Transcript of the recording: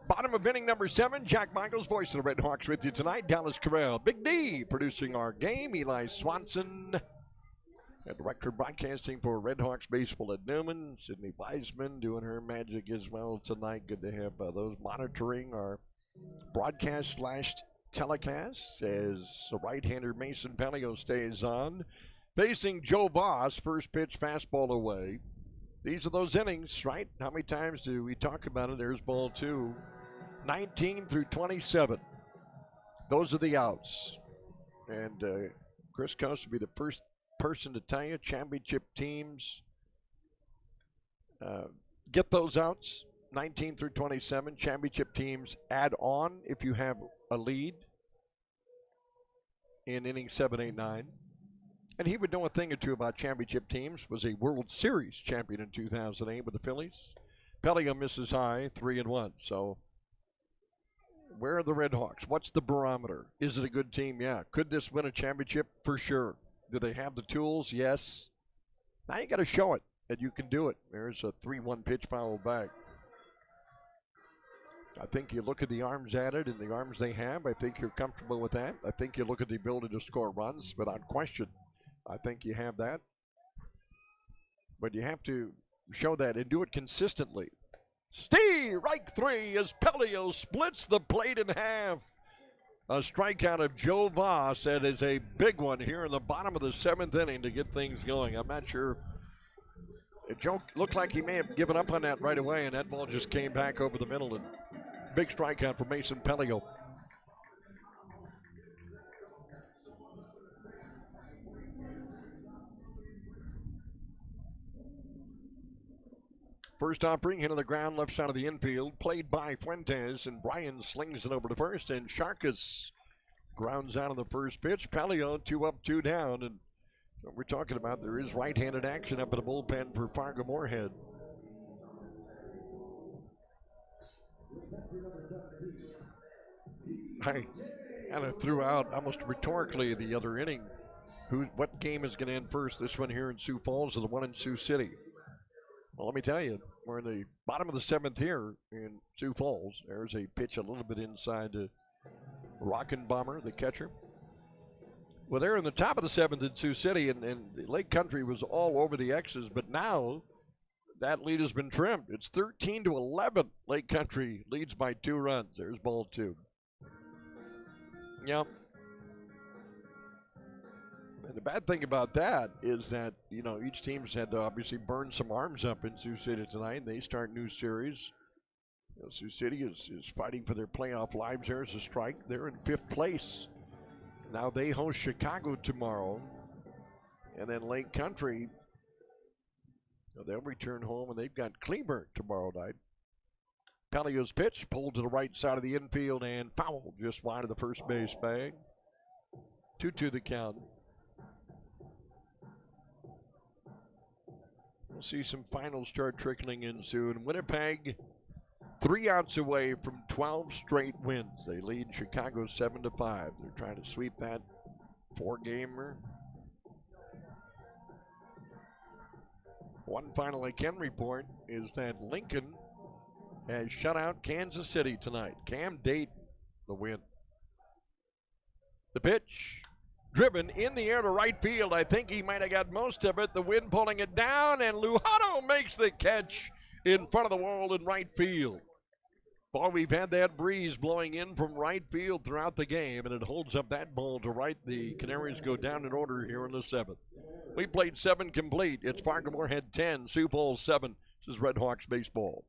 Bottom of inning number 7, Jack Michaels, voice of the Redhawks with you tonight. Dallas Corral, Big D producing our game. Eli Swanson, and director broadcasting for Redhawks baseball at Newman. Sydney Weisman doing her magic as well tonight. Good to have those monitoring our broadcast / telecast as the right-hander Mason Pelio stays on. Facing Joe Voss, first pitch fastball away. These are those innings, right? How many times do we talk about it? There's ball 2. 19 through 27. Those are the outs. And Chris Coast will be the first person to tell you championship teams get those outs. 19 through 27. Championship teams add on if you have a lead in innings 7, 8, 9. And he would know a thing or two about championship teams. Was a World Series champion in 2008 with the Phillies. Pelio misses high, 3-1. So where are the Redhawks? What's the barometer? Is it a good team? Yeah. Could this win a championship? For sure. Do they have the tools? Yes. Now you got to show it that you can do it. There's a 3-1 pitch foul back. I think you look at the arms added and the arms they have. I think you're comfortable with that. I think you look at the ability to score runs without question. I think you have that. But you have to show that and do it consistently. Strike 3 as Pelio splits the plate in half. A strikeout of Joe Voss. That is a big one here in the bottom of the 7th inning to get things going. I'm not sure. Joe looked like he may have given up on that right away, and that ball just came back over the middle. And big strikeout for Mason Pelio. First offering, hit on the ground, left side of the infield, played by Fuentes, and Bryan slings it over to first, and Sharkus grounds out on the first pitch. Pelio 2 up, 2 down, and what we're talking about, there is right-handed action up in the bullpen for Fargo-Moorhead. I kind of threw out almost rhetorically the other inning. What game is going to end first? This one here in Sioux Falls or the one in Sioux City? Well, let me tell you, we're in the bottom of the 7th here in Sioux Falls. There's a pitch a little bit inside to Rockenbomber, the catcher. Well, they're in the top of the 7th in Sioux City, and Lake Country was all over the X's, but now that lead has been trimmed. It's 13-11. Lake Country leads by 2 runs. There's ball 2. Yep. And the bad thing about that is that, you know, each team's had to obviously burn some arms up in Sioux City tonight. They start new series. You know, Sioux City is fighting for their playoff lives. There's a strike. They're in 5th place. Now they host Chicago tomorrow. And then Lake Country, they'll return home, and they've got Cleburne tomorrow night. Pelio's pitch pulled to the right side of the infield and fouled just wide of the first base bag. 2-2 the count. We'll see some finals start trickling in soon. Winnipeg, 3 outs away from 12 straight wins. They lead Chicago 7-5. They're trying to sweep that 4-gamer. One final I can report is that Lincoln has shut out Kansas City tonight. Cam Dayton, the win. The pitch, driven in the air to right field. I think he might have got most of it. The wind pulling it down, and Lujano makes the catch in front of the wall in right field. Boy, we've had that breeze blowing in from right field throughout the game, and it holds up that ball to right. The Canaries go down in order here in the 7th. We played 7 complete. It's Fargo-Moorhead 10, Sioux Falls 7. This is Redhawks baseball.